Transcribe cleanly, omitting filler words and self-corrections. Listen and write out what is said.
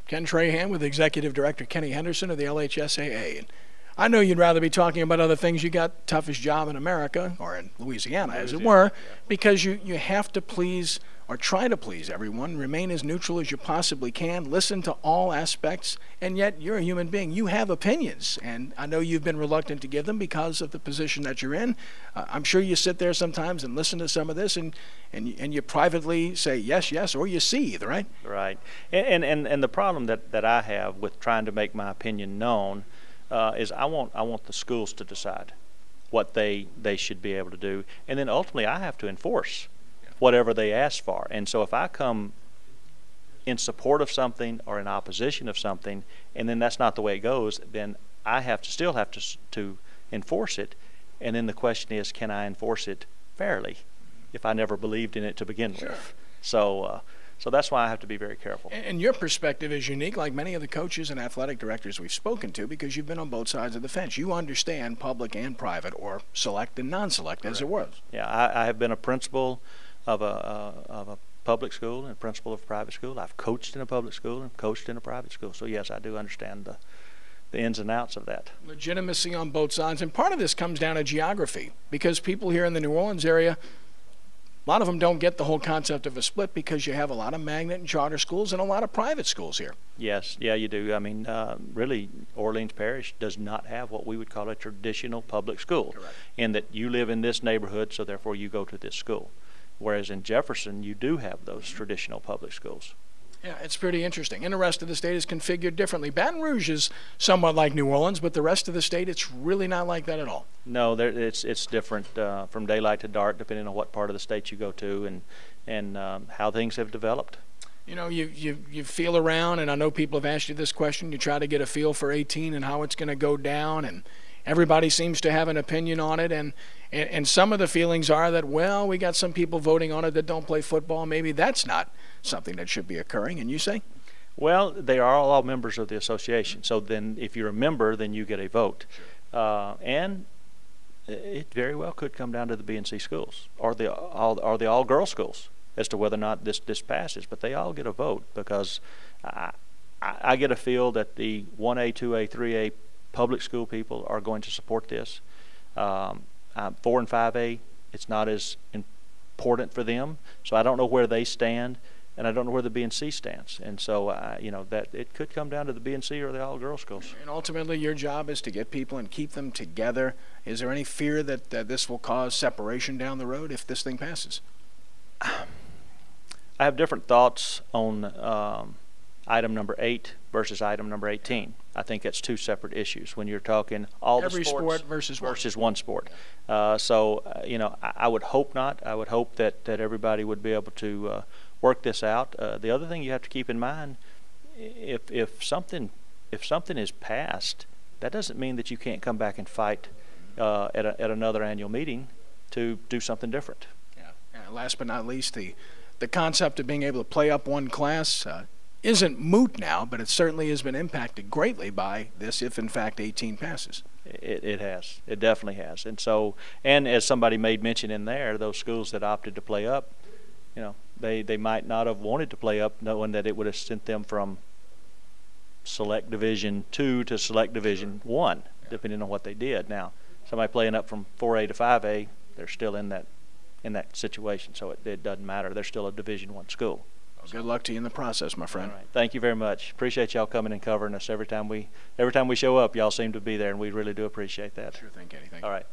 Ken Trahan with Executive Director Kenny Henderson of the LHSAA. And I know you'd rather be talking about other things. You got toughest job in America, or in Louisiana, as it were, because you have to please or try to please everyone, remain as neutral as you possibly can, listen to all aspects, and yet you're a human being. You have opinions, and I know you've been reluctant to give them because of the position that you're in. I'm sure you sit there sometimes and listen to some of this, and you privately say yes, yes, or you seethe, right? Right. And the problem that I have with trying to make my opinion known is I want the schools to decide what they should be able to do, and then ultimately I have to enforce whatever they ask for. And so if I come in support of something or in opposition of something, and then that's not the way it goes, then I still have to enforce it. And then the question is, can I enforce it fairly if I never believed in it to begin with? So that's why I have to be very careful. And your perspective is unique, like many of the coaches and athletic directors we've spoken to, because you've been on both sides of the fence. You understand public and private, or select and non-select, as it was. Yeah, I have been a principal of a public school and principal of a private school. I've coached in a public school and coached in a private school. So yes, I do understand the ins and outs of that. Legitimacy on both sides, and part of this comes down to geography, because people here in the New Orleans area, a lot of them don't get the whole concept of a split, because you have a lot of magnet and charter schools and a lot of private schools here. Yes, yeah, you do. I mean, really, Orleans Parish does not have what we would call a traditional public school. Correct. In that you live in this neighborhood, so therefore you go to this school. Whereas in Jefferson, you do have those traditional public schools. Yeah, it's pretty interesting. And the rest of the state is configured differently. Baton Rouge is somewhat like New Orleans, but the rest of the state, it's really not like that at all. No, it's different from daylight to dark, depending on what part of the state you go to and how things have developed. You know, you feel around, and I know people have asked you this question. You try to get a feel for 18 and how it's going to go down, and everybody seems to have an opinion on it, and some of the feelings are that, well, we got some people voting on it that don't play football. Maybe that's not something that should be occurring. And you say? Well, they are all members of the association. So then if you're a member, then you get a vote. Sure. And it very well could come down to the B and C schools or the all-girls schools as to whether or not this passes. But they all get a vote, because I get a feel that the 1A, 2A, 3A public school people are going to support this. 4 and 5A, it's not as important for them, so I don't know where they stand, and I don't know where the B and C stands. And so, you know, that it could come down to the B and C or the all-girls schools. And ultimately, your job is to get people and keep them together. Is there any fear that this will cause separation down the road if this thing passes? I have different thoughts on item number 8 versus item number 18. I think that's two separate issues when you're talking all every the sports sport versus one sport. So you know, I would hope not. I would hope that everybody would be able to work this out. The other thing you have to keep in mind, if something is passed, that doesn't mean that you can't come back and fight at another annual meeting to do something different. Yeah. Last but not least, the concept of being able to play up one class isn't moot now, but it certainly has been impacted greatly by this, if in fact 18 passes. It has. It definitely has. And so, and as somebody made mention in there, those schools that opted to play up, you know, they might not have wanted to play up, knowing that it would have sent them from select Division 2 to select Division 1, depending on what they did. Now, somebody playing up from 4A to 5A, they're still in that situation, so it doesn't matter. They're still a Division 1 school. Good luck to you in the process, my friend. All right. Thank you very much. Appreciate y'all coming and covering us every time we show up. Y'all seem to be there, and we really do appreciate that. Sure thing, Kenny. Thank you. All right.